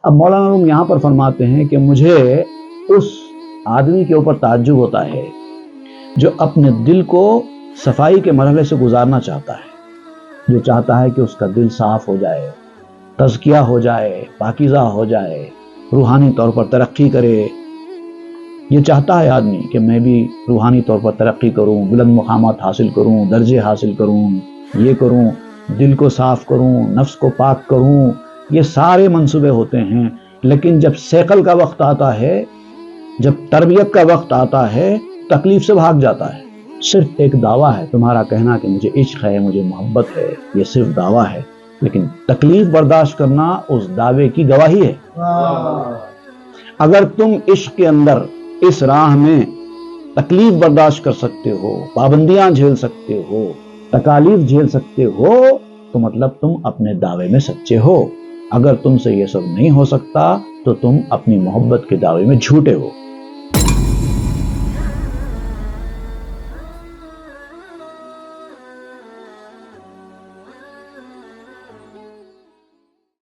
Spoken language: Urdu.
اب مولانا روم یہاں پر فرماتے ہیں کہ مجھے اس آدمی کے اوپر تعجب ہوتا ہے جو اپنے دل کو صفائی کے مرحلے سے گزارنا چاہتا ہے، جو چاہتا ہے کہ اس کا دل صاف ہو جائے، تزکیہ ہو جائے، پاکیزہ ہو جائے، روحانی طور پر ترقی کرے۔ یہ چاہتا ہے آدمی کہ میں بھی روحانی طور پر ترقی کروں، بلند مقامات حاصل کروں، درجے حاصل کروں، یہ کروں، دل کو صاف کروں، نفس کو پاک کروں، یہ سارے منصوبے ہوتے ہیں۔ لیکن جب سیقل کا وقت آتا ہے، جب تربیت کا وقت آتا ہے، تکلیف سے بھاگ جاتا ہے۔ صرف ایک دعویٰ ہے تمہارا کہنا کہ مجھے عشق ہے، مجھے محبت ہے، یہ صرف دعویٰ ہے، لیکن تکلیف برداشت کرنا اس دعوے کی گواہی ہے۔ اگر تم عشق کے اندر اس راہ میں تکلیف برداشت کر سکتے ہو، پابندیاں جھیل سکتے ہو، تکالیف جھیل سکتے ہو، تو مطلب تم اپنے دعوے میں سچے ہو۔ اگر تم سے یہ سب نہیں ہو سکتا تو تم اپنی محبت کے دعوے میں جھوٹے ہو۔